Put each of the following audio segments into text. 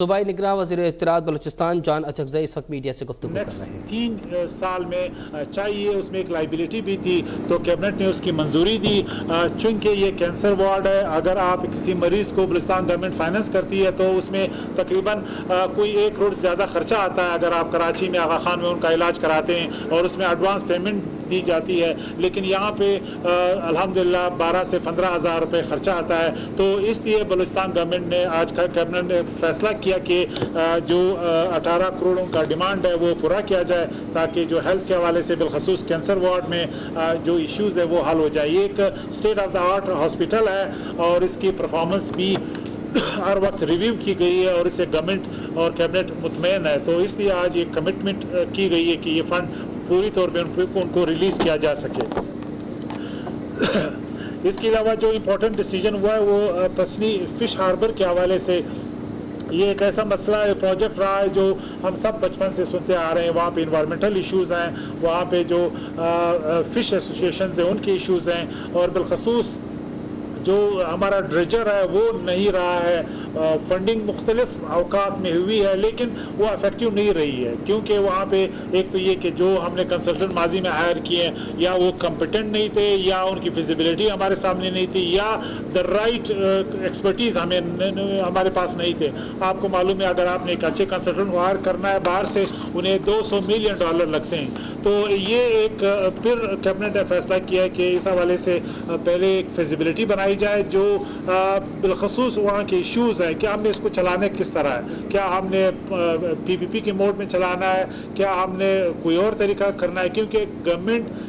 صوبائی نگراں وزیر اطلاعات بلوچستان جان اچکزئی اس وقت میڈیا سے گفتگو کر رہے ہیں۔ 3 سال میں چاہیے، اس میں ایک لائبلٹی بھی تھی تو کیبنٹ نے اس کی منظوری دی، چونکہ یہ کینسر وارڈ ہے، اگر آپ کسی مریض کو بلوچستان گورنمنٹ فائننس کرتی ہے تو اس میں تقریباً کوئی 1 کروڑ سے زیادہ خرچہ آتا ہے اگر آپ کراچی میں آغا خان میں ان کا علاج کراتے ہیں، اور اس میں ایڈوانس پیمنٹ دی جاتی ہے، لیکن یہاں پہ الحمدللہ 12 سے 15 ہزار روپے خرچہ آتا ہے۔ تو اس لیے بلوچستان گورنمنٹ نے آج کیبنٹ نے فیصلہ کیا کہ جو 18 کروڑوں کا ڈیمانڈ ہے وہ پورا کیا جائے، تاکہ جو ہیلتھ کے حوالے سے بالخصوص کینسر وارڈ میں جو ایشوز ہے وہ حل ہو جائے۔ یہ ایک state of the art hospital ہے اور اس کی پرفارمنس بھی ہر وقت ریویو کی گئی ہے، اور اسے گورنمنٹ اور کیبنٹ مطمئن ہے، تو اس لیے آج یہ کمٹمنٹ کی گئی ہے کہ یہ فنڈ پوری طور پہ ان کو ریلیز کیا جا سکے۔ اس کے علاوہ جو امپورٹنٹ ڈیسیجن ہوا ہے وہ تسنی فش ہاربر کے حوالے سے، یہ ایک ایسا مسئلہ ہے، پروجیکٹ رہا ہے جو ہم سب بچپن سے سنتے آ رہے ہیں، وہاں پہ انوائرمنٹل ایشوز ہیں، وہاں پہ جو فش ایسوسیشنز ہیں ان کے ایشوز ہیں، اور بالخصوص جو ہمارا ڈریجر ہے وہ نہیں رہا ہے، فنڈنگ مختلف اوقات میں ہوئی ہے لیکن وہ افیکٹو نہیں رہی ہے، کیونکہ وہاں پہ ایک تو یہ کہ جو ہم نے کنسلٹنٹ ماضی میں ہائر کیے ہیں یا وہ کمپیٹنٹ نہیں تھے، یا ان کی فیزیبلٹی ہمارے سامنے نہیں تھی، یا دا رائٹ ایکسپرٹیز ہمارے پاس نہیں تھے۔ آپ کو معلوم ہے اگر آپ نے ایک اچھے کنسلٹنٹ کو ہائر کرنا ہے باہر سے، انہیں $200 ملین لگتے ہیں، تو یہ ایک پھر کیبنٹ نے فیصلہ کیا ہے کہ اس حوالے سے پہلے ایک فیزیبلٹی بنائی جائے، جو بالخصوص وہاں کے ایشوز ہیں، کیا ہم نے اس کو چلانا کس طرح ہے، کیا ہم نے PPP کے موڈ میں چلانا ہے، کیا ہم نے کوئی اور طریقہ کرنا ہے، کیونکہ گورنمنٹ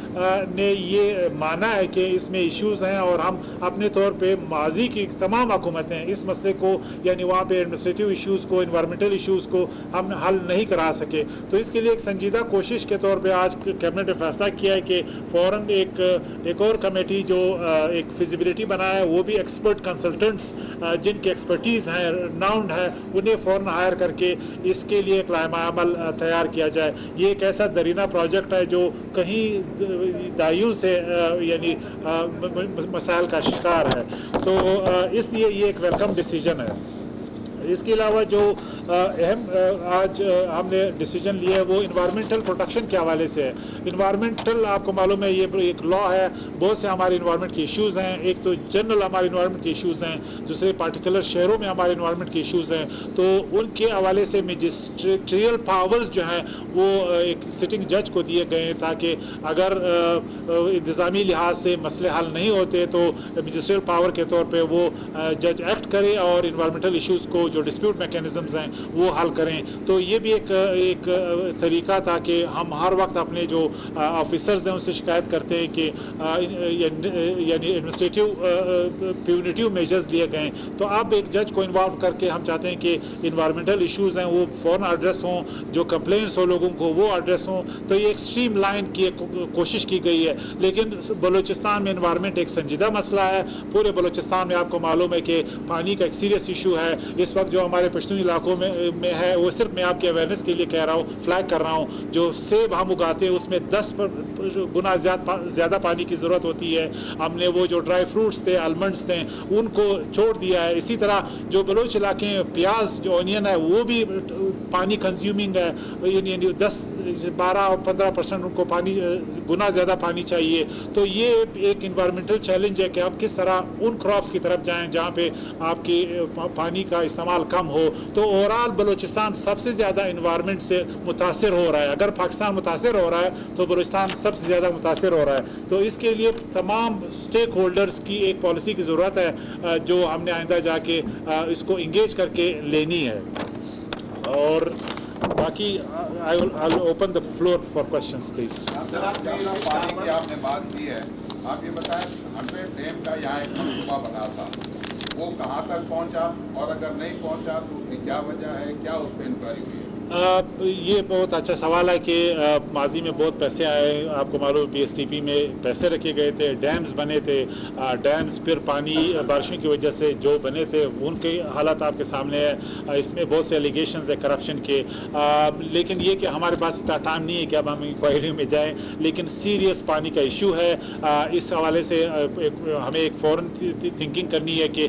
نے یہ مانا ہے کہ اس میں ایشوز ہیں، اور ہم اپنے طور پہ ماضی کی تمام حکومتیں اس مسئلے کو، یعنی وہاں پہ ایڈمنسٹریٹو ایشوز کو، انوائرمنٹل ایشوز کو ہم حل نہیں کرا سکے، تو اس کے لیے ایک سنجیدہ کوشش کے طور پہ آج کیبنٹ نے فیصلہ کیا ہے کہ فوراً ایک اور کمیٹی جو ایک فیزیبلٹی بنا ہے، وہ بھی ایکسپرٹ کنسلٹنٹس جن کی ایکسپرٹیز ہیں، رناؤنڈ ہے، انہیں فوراً ہائر کر کے اس کے لیے ایک لائحہ عمل تیار کیا جائے۔ یہ ایک ایسا درینہ پروجیکٹ ہے جو کہیں دہائیوں سے یعنی مسائل کا شکار ہے، تو اس لیے یہ ایک ویلکم ڈیسیجن ہے۔ اس کے علاوہ جو اہم آج ہم نے ڈیسیجن لیا ہے وہ انوائرمنٹل پروٹیکشن کے حوالے سے ہے۔ انوائرمنٹل آپ کو معلوم ہے یہ ایک لا ہے، بہت سے ہمارے انوائرمنٹ کے ایشوز ہیں، ایک تو جنرل ہمارے انوائرمنٹ کے ایشوز ہیں، دوسرے پارٹیکولر شہروں میں ہمارے انوائرمنٹ کے ایشوز ہیں، تو ان کے حوالے سے میجسٹریل پاورز جو ہیں وہ ایک سٹنگ جج کو دیے گئے ہیں، تاکہ اگر انتظامی لحاظ سے مسئلے حل نہیں ہوتے تو میجسٹریل پاور کے طور پہ وہ جج ایکٹ کرے اور انوائرمنٹل ایشوز کو جو ڈسپیوٹ میکینزمز ہیں وہ حل کریں۔ تو یہ بھی ایک طریقہ تھا کہ ہم ہر وقت اپنے جو آفیسرز ہیں ان سے شکایت کرتے ہیں کہ یعنی ایڈمنسٹریٹو پیونیٹیو میجرز لیے گئے، تو اب ایک جج کو انوالو کر کے ہم چاہتے ہیں کہ انوائرمنٹل ایشوز ہیں وہ فوراً ایڈریس ہوں، جو کمپلینس ہو لوگوں کو وہ ایڈریس ہوں، تو یہ ایک اسٹریم لائن کی ایک کوشش کی گئی ہے۔ لیکن بلوچستان میں انوائرمنٹ ایک سنجیدہ مسئلہ ہے، پورے بلوچستان میں آپ کو معلوم ہے کہ پانی کا ایک سیریس ایشو ہے اس وقت جو ہمارے پشتونی علاقوں میں ہے، وہ صرف میں آپ کے اویئرنیس کے لیے کہہ رہا ہوں، فلیگ کر رہا ہوں، جو سیب ہم اگاتے ہیں اس میں 10 گنا زیادہ پانی کی ضرورت ہوتی ہے، ہم نے وہ جو ڈرائی فروٹس تھے، آلمنڈس تھے، ان کو چھوڑ دیا ہے۔ اسی طرح جو بلوچ علاقے ہیں، پیاز جو اونین ہے وہ بھی پانی کنزیومنگ ہے، یعنی 10-12 اور 15% ان کو پانی گنا زیادہ پانی چاہیے، تو یہ ایک انوائرمنٹل چیلنج ہے کہ آپ کس طرح ان کراپس کی طرف جائیں جہاں پہ آپ کی پانی کا استعمال کم ہو۔ تو اوورآل بلوچستان سب سے زیادہ انوائرمنٹ سے متاثر ہو رہا ہے، اگر پاکستان متاثر ہو رہا ہے تو بلوچستان سب سے زیادہ متاثر ہو رہا ہے، تو اس کے لیے تمام اسٹیک ہولڈرز کی ایک پالیسی کی ضرورت ہے جو ہم نے آئندہ جا کے اس کو انگیج کر کے لینی ہے۔ اور باقی I'll open the floor for questions please۔ پانی کی آپ نے بات کی ہے، آپ یہ بتائیں 100 ڈیم کا یہاں ایک منصوبہ بنا تھا، وہ کہاں تک پہنچا، اور اگر نہیں پہنچا تو اس کی کیا وجہ ہے، کیا اس پہ انکوائری ہوئی ہے؟ یہ بہت اچھا سوال ہے کہ ماضی میں بہت پیسے آئے، آپ کو معلوم PSTP میں پیسے رکھے گئے تھے، ڈیمز بنے تھے، ڈیمز پھر پانی بارشوں کی وجہ سے جو بنے تھے ان کے حالات آپ کے سامنے ہے، اس میں بہت سے الیگیشنز ہے کرپشن کے، لیکن یہ کہ ہمارے پاس اتنا ٹائم نہیں ہے کہ اب ہم انکوائری میں جائیں، لیکن سیریس پانی کا ایشو ہے، اس حوالے سے ہمیں ایک فوراً تھنکنگ کرنی ہے کہ